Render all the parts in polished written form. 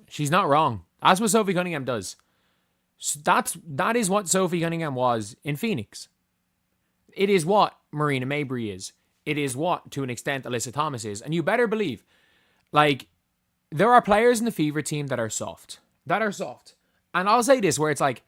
She's not wrong. That's what Sophie Cunningham does. That is what Sophie Cunningham was in Phoenix. It is what Marina Mabrey is. It is what, to an extent, Alyssa Thomas is. And you better believe, like, there are players in the Fever team that are soft. And I'll say this, where it's like,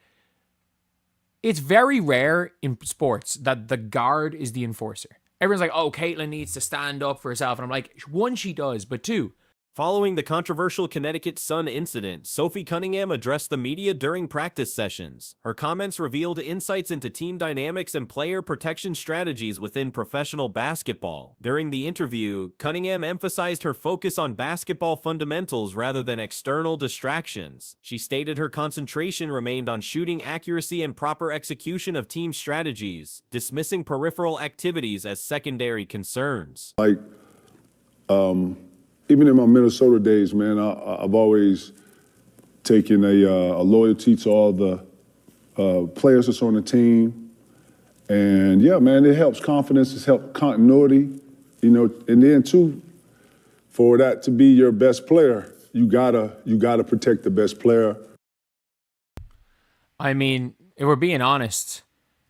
it's very rare in sports that the guard is the enforcer. Everyone's like, oh, Caitlin needs to stand up for herself. And I'm like, one, she does, but two, following the controversial Connecticut Sun incident, Sophie Cunningham addressed the media during practice sessions. Her comments revealed insights into team dynamics and player protection strategies within professional basketball. During the interview, Cunningham emphasized her focus on basketball fundamentals rather than external distractions. She stated her concentration remained on shooting accuracy and proper execution of team strategies, dismissing peripheral activities as secondary concerns. Even in my Minnesota days, man, I've always taken a loyalty to all the players that's on the team. And yeah, man, it helps confidence, it helps continuity, and then too, for that to be your best player, you gotta protect the best player. I mean, if we're being honest,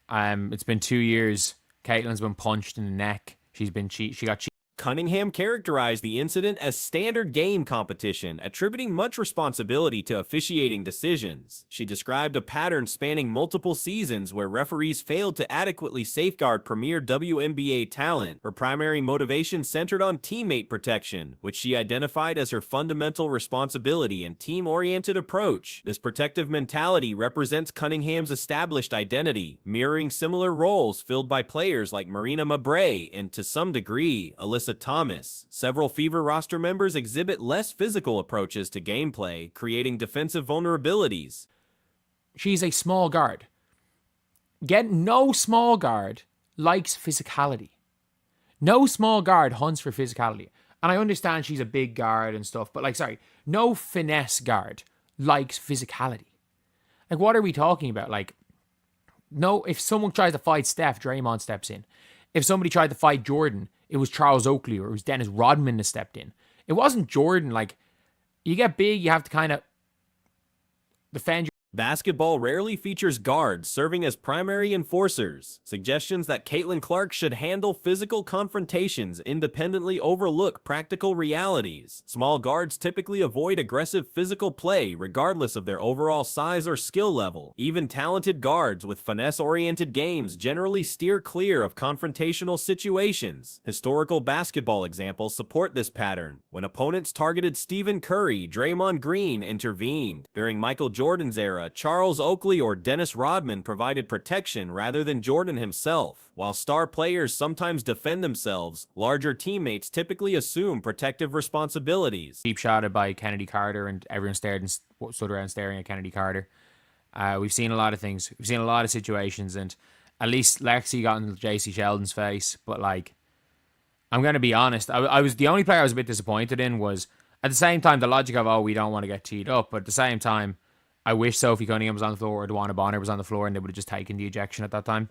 it's been 2 years. Caitlin's been punched in the neck. She got cheated. Cunningham characterized the incident as standard game competition, attributing much responsibility to officiating decisions. She described a pattern spanning multiple seasons where referees failed to adequately safeguard premier WNBA talent. Her primary motivation centered on teammate protection, which she identified as her fundamental responsibility and team-oriented approach. This protective mentality represents Cunningham's established identity, mirroring similar roles filled by players like Marina Mabrey and, to some degree, Alyssa Thomas. Several Fever roster members exhibit less physical approaches to gameplay, creating defensive vulnerabilities. She's a small guard. No small guard likes physicality. No small guard hunts for physicality. And I understand she's a big guard and stuff, but no finesse guard likes physicality. Like, what are we talking about? Like, no, if someone tries to fight Steph, Draymond steps in. If somebody tried to fight Jordan, it was Charles Oakley or it was Dennis Rodman that stepped in. It wasn't Jordan. Like, you get big, you have to kind of defend your... Basketball rarely features guards serving as primary enforcers. Suggestions that Caitlin Clark should handle physical confrontations independently overlook practical realities. Small guards typically avoid aggressive physical play regardless of their overall size or skill level. Even talented guards with finesse-oriented games generally steer clear of confrontational situations. Historical basketball examples support this pattern. When opponents targeted Stephen Curry, Draymond Green intervened. During Michael Jordan's era, Charles Oakley or Dennis Rodman provided protection rather than Jordan himself. While star players sometimes defend themselves, larger teammates typically assume protective responsibilities. Deep shotted by Kennedy Carter, and everyone stood around staring at Kennedy Carter. We've seen a lot of things. We've seen a lot of situations, and at least Lexi got in JC Sheldon's face. But I'm going to be honest. I was the only player I was a bit disappointed in was, at the same time, the logic of, we don't want to get teed up. But at the same time, I wish Sophie Cunningham was on the floor or Dwana Bonner was on the floor and they would have just taken the ejection at that time.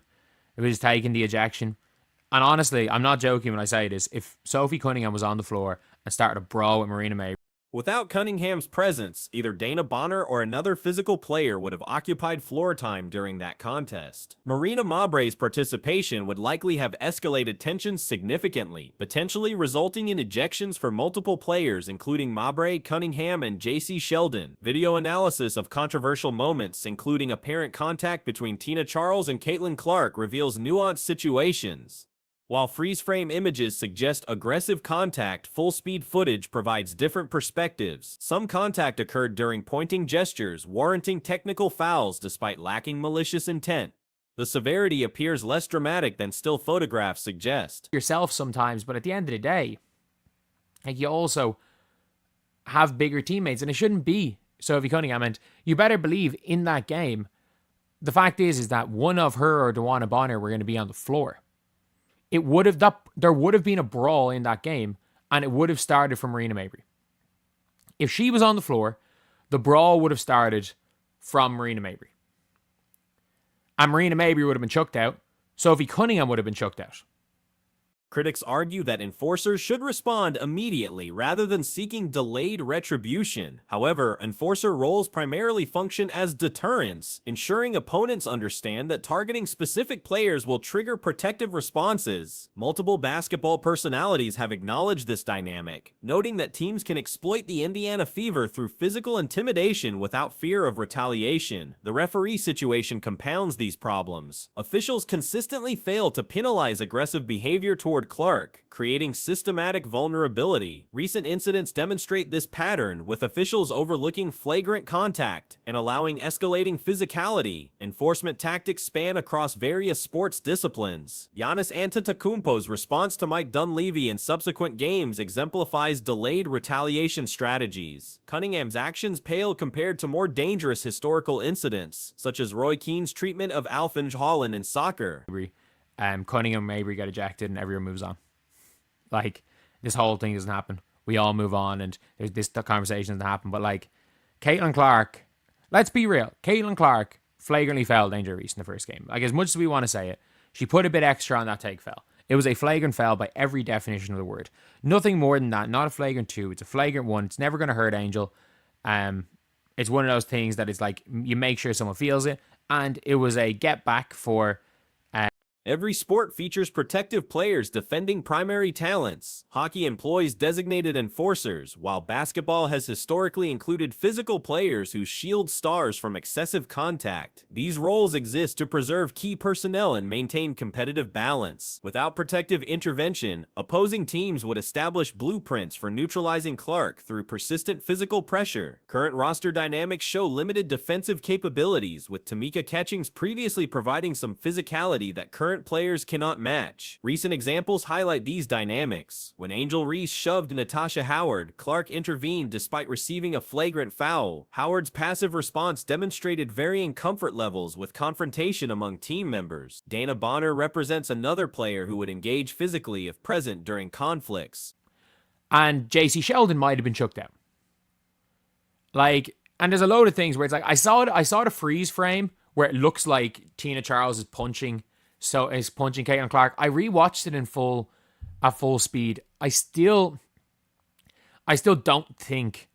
It would have just taken the ejection. And honestly, I'm not joking when I say this. If Sophie Cunningham was on the floor and started a brawl with Marina Mabrey, without Cunningham's presence, either Dana Bonner or another physical player would have occupied floor time during that contest. Marina Mabrey's participation would likely have escalated tensions significantly, potentially resulting in ejections for multiple players including Mabrey, Cunningham, and JC Sheldon. Video analysis of controversial moments, including apparent contact between Tina Charles and Caitlin Clark, reveals nuanced situations. While freeze-frame images suggest aggressive contact, full-speed footage provides different perspectives. Some contact occurred during pointing gestures, warranting technical fouls despite lacking malicious intent. The severity appears less dramatic than still photographs suggest. Yourself sometimes, but at the end of the day, you also have bigger teammates, and it shouldn't be Sophie Cunningham. And you better believe in that game, the fact is that one of her or Dwana Bonner were going to be on the floor. There would have been a brawl in that game, and it would have started from Marina Mabrey. If she was on the floor, the brawl would have started from Marina Mabrey. And Marina Mabrey would have been chucked out. Sophie Cunningham would have been chucked out. Critics argue that enforcers should respond immediately rather than seeking delayed retribution. However, enforcer roles primarily function as deterrents, ensuring opponents understand that targeting specific players will trigger protective responses. Multiple basketball personalities have acknowledged this dynamic, noting that teams can exploit the Indiana fever through physical intimidation without fear of retaliation. The referee situation compounds these problems. Officials consistently fail to penalize aggressive behavior toward Clark, creating systematic vulnerability. Recent incidents demonstrate this pattern, with officials overlooking flagrant contact and allowing escalating physicality. Enforcement tactics span across various sports disciplines. Giannis Antetokounmpo's response to Mike Dunleavy in subsequent games exemplifies delayed retaliation strategies. Cunningham's actions pale compared to more dangerous historical incidents, such as Roy Keane's treatment of Alphonse Holland in soccer. Cunningham maybe get ejected and everyone moves on. Like, this whole thing doesn't happen. We all move on and there's this conversation doesn't happen. But like, Caitlin Clark, let's be real. Caitlin Clark flagrantly fouled Angel Reese in the first game. Like, as much as we want to say it, she put a bit extra on that take foul. It was a flagrant foul by every definition of the word. Nothing more than that. Not a flagrant 2. It's a flagrant 1. It's never going to hurt Angel. It's one of those things that is like, you make sure someone feels it. And it was a get back for... Every sport features protective players defending primary talents. Hockey employs designated enforcers, while basketball has historically included physical players who shield stars from excessive contact. These roles exist to preserve key personnel and maintain competitive balance. Without protective intervention, opposing teams would establish blueprints for neutralizing Clark through persistent physical pressure. Current roster dynamics show limited defensive capabilities, with Tamika Catchings previously providing some physicality that current players cannot match. Recent examples highlight these dynamics. When Angel Reese shoved Natasha Howard, Clark intervened despite receiving a flagrant foul. Howard's passive response demonstrated varying comfort levels with confrontation among team members. Dana Bonner represents another player who would engage physically if present during conflicts. And JC Sheldon might have been chucked out. Like, and there's a load of things where it's like, I saw the freeze frame where it looks like Tina Charles is punching Caitlin Clark. I rewatched it at full speed. I still don't think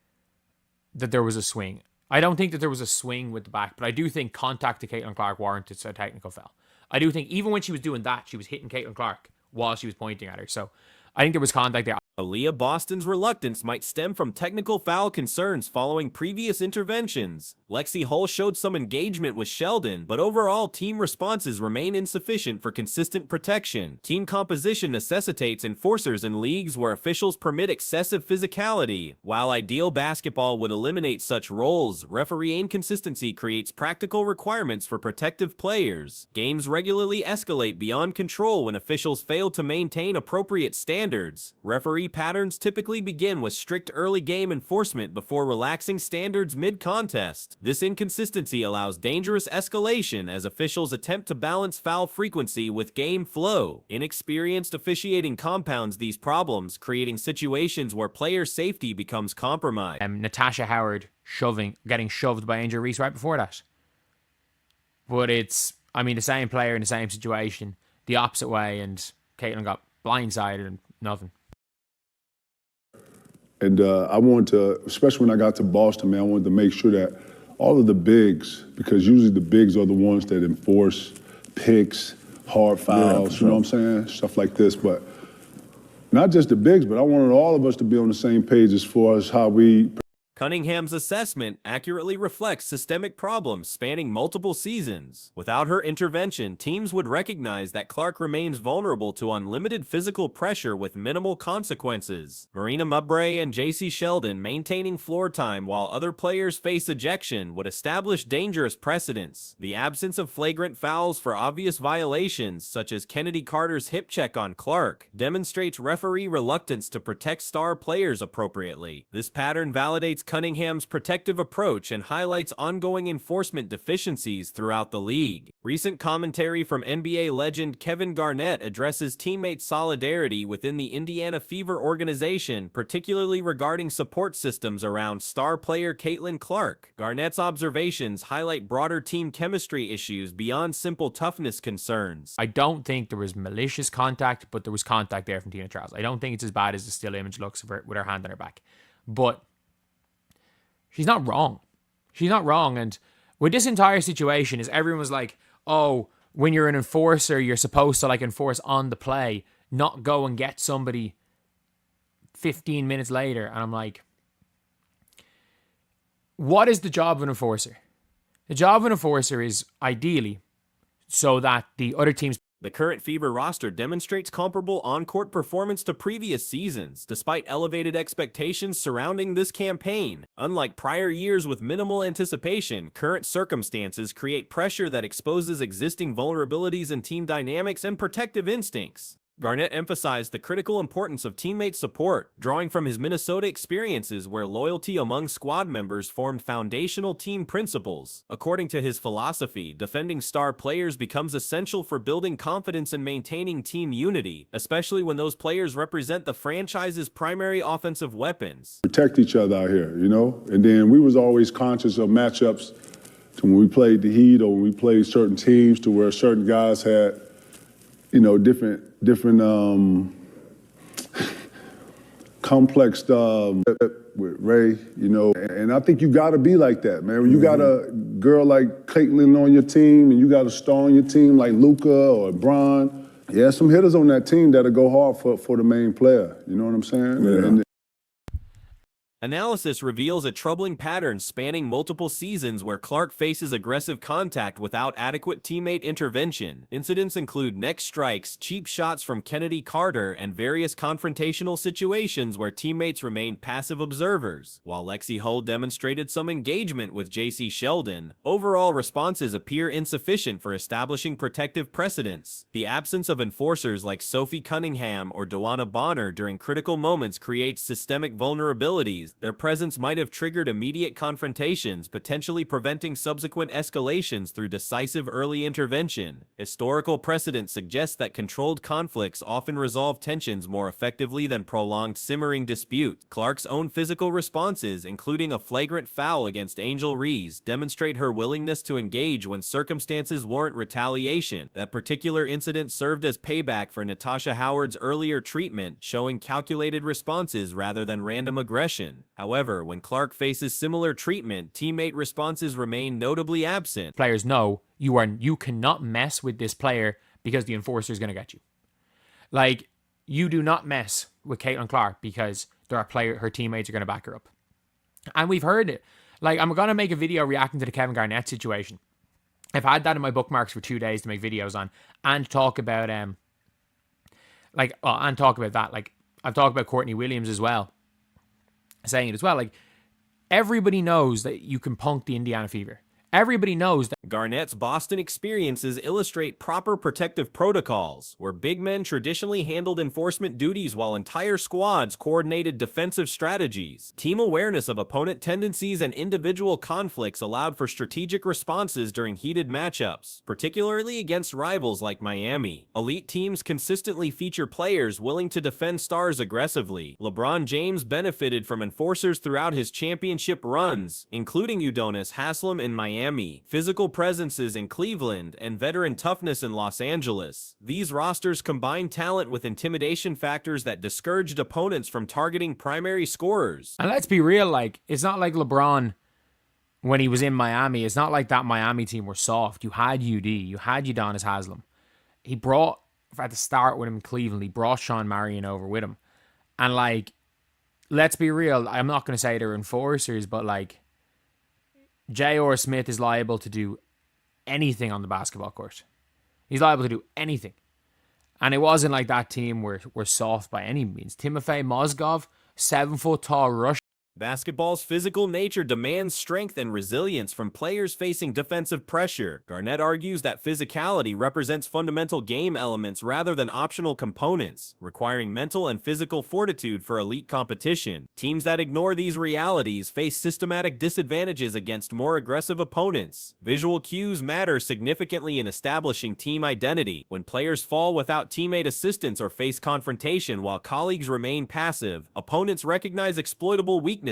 that there was a swing. I don't think that there was a swing with the back, but I do think contact to Caitlin Clark warranted a technical foul. I do think even when she was doing that, she was hitting Caitlin Clark while she was pointing at her. So I think there was contact there. Aaliyah Boston's reluctance might stem from technical foul concerns following previous interventions. Lexi Hull showed some engagement with Sheldon, but overall team responses remain insufficient for consistent protection. Team composition necessitates enforcers in leagues where officials permit excessive physicality. While ideal basketball would eliminate such roles, referee inconsistency creates practical requirements for protective players. Games regularly escalate beyond control when officials fail to maintain appropriate standards. Referee patterns typically begin with strict early game enforcement before relaxing standards mid-contest. This inconsistency allows dangerous escalation as officials attempt to balance foul frequency with game flow. Inexperienced officiating compounds these problems, creating situations where player safety becomes compromised. Natasha Howard getting shoved by Angel Reese right before that. But it's, the same player in the same situation, the opposite way, and Caitlin got blindsided and nothing. And I wanted to, especially when I got to Boston, man, I wanted to make sure that all of the bigs, because usually the bigs are the ones that enforce picks, hard fouls, you know what I'm saying? Stuff like this. But not just the bigs, but I wanted all of us to be on the same page as far as how we... Cunningham's assessment accurately reflects systemic problems spanning multiple seasons. Without her intervention, teams would recognize that Clark remains vulnerable to unlimited physical pressure with minimal consequences. Marina Mabray and JC Sheldon maintaining floor time while other players face ejection would establish dangerous precedents. The absence of flagrant fouls for obvious violations, such as Kennedy Carter's hip check on Clark, demonstrates referee reluctance to protect star players appropriately. This pattern validates Cunningham's protective approach and highlights ongoing enforcement deficiencies throughout the league. Recent commentary from NBA legend Kevin Garnett addresses teammate solidarity within the Indiana Fever organization, particularly regarding support systems around star player Caitlin Clark. Garnett's observations highlight broader team chemistry issues beyond simple toughness concerns. I don't think there was malicious contact, but there was contact there from Tina Charles. I don't think it's as bad as the still image looks of her with her hand on her back. But she's not wrong. She's not wrong. And with this entire situation is everyone was like, oh, when you're an enforcer, you're supposed to like enforce on the play, not go and get somebody 15 minutes later. And I'm like, what is the job of an enforcer? The job of an enforcer is ideally so that the other teams. The current Fever roster demonstrates comparable on-court performance to previous seasons, despite elevated expectations surrounding this campaign. Unlike prior years with minimal anticipation, current circumstances create pressure that exposes existing vulnerabilities in team dynamics and protective instincts. Garnett emphasized the critical importance of teammate support, drawing from his Minnesota experiences where loyalty among squad members formed foundational team principles. According to his philosophy, defending star players becomes essential for building confidence and maintaining team unity, especially when those players represent the franchise's primary offensive weapons. Protect each other out here, you know? And then we was always conscious of matchups to when we played the Heat or when we played certain teams to where certain guys had, you know, different complex with Ray, you know, and I think you got to be like that, man. When you got a girl like Caitlin on your team and you got a star on your team like Luka or Bron, yeah, some hitters on that team that'll go hard for the main player. You know what I'm saying? Yeah. Analysis reveals a troubling pattern spanning multiple seasons where Clark faces aggressive contact without adequate teammate intervention. Incidents include neck strikes, cheap shots from Kennedy Carter, and various confrontational situations where teammates remain passive observers. While Lexi Hull demonstrated some engagement with J.C. Sheldon, overall responses appear insufficient for establishing protective precedents. The absence of enforcers like Sophie Cunningham or Dewana Bonner during critical moments creates systemic vulnerabilities. Their presence might have triggered immediate confrontations, potentially preventing subsequent escalations through decisive early intervention. Historical precedent suggests that controlled conflicts often resolve tensions more effectively than prolonged simmering disputes. Clark's own physical responses, including a flagrant foul against Angel Reese, demonstrate her willingness to engage when circumstances warrant retaliation. That particular incident served as payback for Natasha Howard's earlier treatment, showing calculated responses rather than random aggression. However, when Clark faces similar treatment, teammate responses remain notably absent. Players know you cannot mess with this player because the enforcer is going to get you. Like, you do not mess with Caitlin Clark because her teammates are going to back her up. And we've heard it. Like, I'm going to make a video reacting to the Kevin Garnett situation. I've had that in my bookmarks for 2 days to make videos on and talk about that. Like, I've talked about Courtney Williams as well. Saying it as well, like, everybody knows that you can punk the Indiana Fever. Everybody knows that. Garnett's Boston experiences illustrate proper protective protocols, where big men traditionally handled enforcement duties while entire squads coordinated defensive strategies. Team awareness of opponent tendencies and individual conflicts allowed for strategic responses during heated matchups, particularly against rivals like Miami. Elite teams consistently feature players willing to defend stars aggressively. LeBron James benefited from enforcers throughout his championship runs, including Udonis Haslem in Miami, physical presences in Cleveland, and veteran toughness in Los Angeles. These rosters combine talent with intimidation factors that discouraged opponents from targeting primary scorers. And let's be real, like, it's not like LeBron, when he was in Miami, it's not like that Miami team were soft. You had UD, you had Udonis Haslem. He brought, at the start with him in Cleveland, he brought Sean Marion over with him. And, like, let's be real, I'm not going to say they're enforcers, but, like, J.R. Smith is liable to do anything on the basketball court. He's liable to do anything. And it wasn't like that team were soft by any means. Timofey Mozgov, 7 foot tall Russian. Basketball's physical nature demands strength and resilience from players facing defensive pressure. Garnett argues that physicality represents fundamental game elements rather than optional components, requiring mental and physical fortitude for elite competition. Teams that ignore these realities face systematic disadvantages against more aggressive opponents. Visual cues matter significantly in establishing team identity. When players fall without teammate assistance or face confrontation while colleagues remain passive, opponents recognize exploitable weaknesses.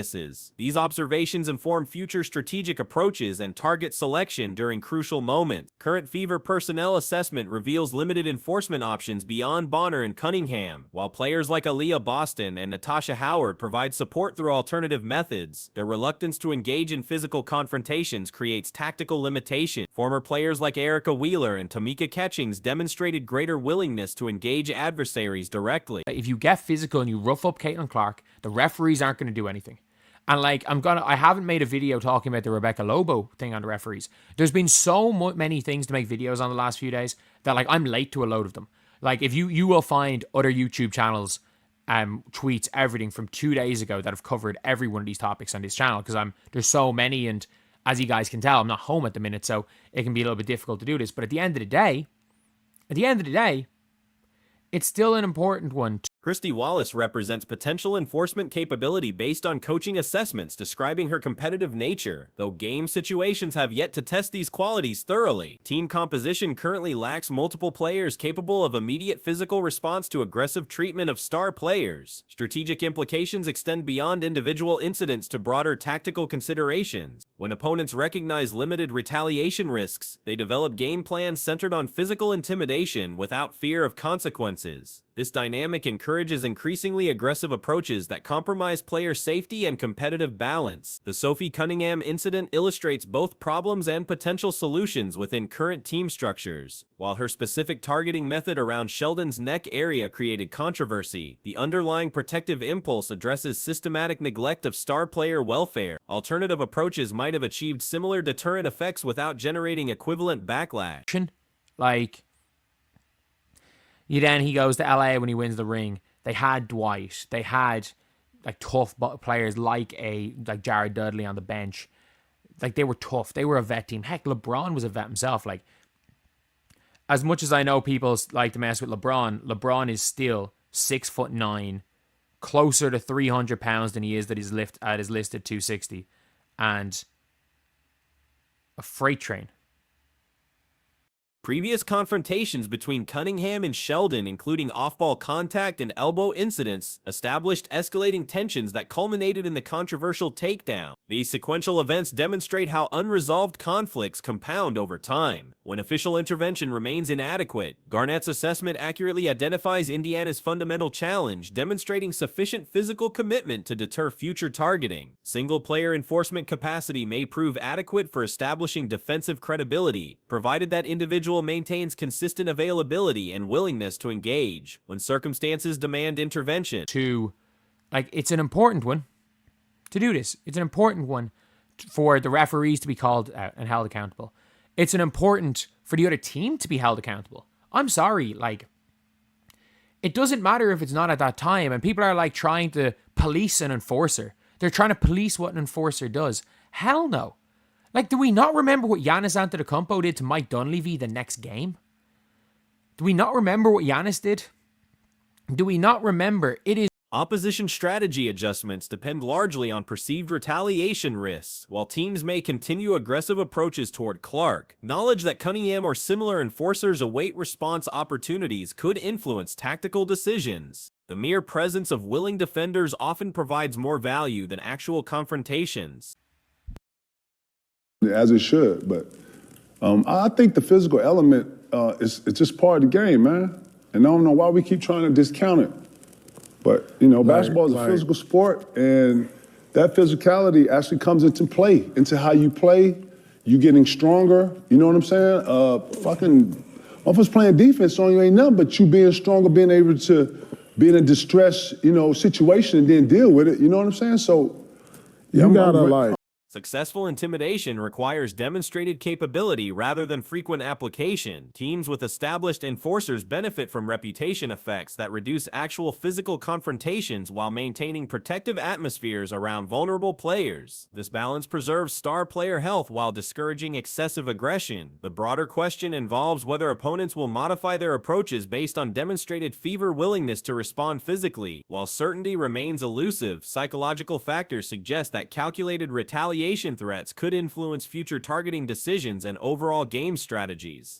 These observations inform future strategic approaches and target selection during crucial moments. Current Fever personnel assessment reveals limited enforcement options beyond Bonner and Cunningham. While players like Aaliyah Boston and Natasha Howard provide support through alternative methods, their reluctance to engage in physical confrontations creates tactical limitations. Former players like Erica Wheeler and Tamika Catchings demonstrated greater willingness to engage adversaries directly. If you get physical and you rough up Caitlin Clark, the referees aren't going to do anything. And like, I haven't made a video talking about the Rebecca Lobo thing on the referees. There's been so many things to make videos on the last few days that like I'm late to a load of them. Like if you will find other YouTube channels, tweets, everything from 2 days ago that have covered every one of these topics on this channel, because there's so many, and as you guys can tell, I'm not home at the minute, so it can be a little bit difficult to do this. But at the end of the day, it's still an important one. Christy Wallace represents potential enforcement capability based on coaching assessments describing her competitive nature, though game situations have yet to test these qualities thoroughly. Team composition currently lacks multiple players capable of immediate physical response to aggressive treatment of star players. Strategic implications extend beyond individual incidents to broader tactical considerations. When opponents recognize limited retaliation risks, they develop game plans centered on physical intimidation without fear of consequences. This dynamic encourages increasingly aggressive approaches that compromise player safety and competitive balance. The Sophie Cunningham incident illustrates both problems and potential solutions within current team structures. While her specific targeting method around Sheldon's neck area created controversy, the underlying protective impulse addresses systematic neglect of star player welfare. Alternative approaches might have achieved similar deterrent effects without generating equivalent backlash. Like, then he goes to LA when he wins the ring. They had Dwight. They had like tough players like Jared Dudley on the bench. Like, they were tough. They were a vet team. Heck, LeBron was a vet himself. Like, as much as I know people like to mess with LeBron is still 6'9", closer to 300 pounds than he is at his listed 260, and a freight train. Previous confrontations between Cunningham and Sheldon, including off-ball contact and elbow incidents, established escalating tensions that culminated in the controversial takedown. These sequential events demonstrate how unresolved conflicts compound over time. When official intervention remains inadequate, Garnett's assessment accurately identifies Indiana's fundamental challenge, demonstrating sufficient physical commitment to deter future targeting. Single-player enforcement capacity may prove adequate for establishing defensive credibility, provided that individual maintains consistent availability and willingness to engage when circumstances demand intervention. It's an important one to do this. It's an important one for the referees to be called out and held accountable. It's an important for the other team to be held accountable. I'm sorry, it doesn't matter if it's not at that time, and people are trying to police an enforcer. They're trying to police what an enforcer does. Hell no. Do we not remember what Giannis Antetokounmpo did to Mike Dunleavy the next game? Do we not remember what Giannis did? Do we not remember? It is... Opposition strategy adjustments depend largely on perceived retaliation risks. While teams may continue aggressive approaches toward Clark, knowledge that Cunningham or similar enforcers await response opportunities could influence tactical decisions. The mere presence of willing defenders often provides more value than actual confrontations. As it should, but I think the physical element is just part of the game, man. And I don't know why we keep trying to discount it. But, basketball is a physical sport, and that physicality actually comes into play, into how you play, you getting stronger, you know what I'm saying? Of us playing defense on you ain't nothing but you being stronger, being able to be in a distress, situation and then deal with it, you know what I'm saying? So, you gotta Successful intimidation requires demonstrated capability rather than frequent application. Teams with established enforcers benefit from reputation effects that reduce actual physical confrontations while maintaining protective atmospheres around vulnerable players. This balance preserves star player health while discouraging excessive aggression. The broader question involves whether opponents will modify their approaches based on demonstrated fever willingness to respond physically. While certainty remains elusive, psychological factors suggest that calculated retaliation threats could influence future targeting decisions and overall game strategies.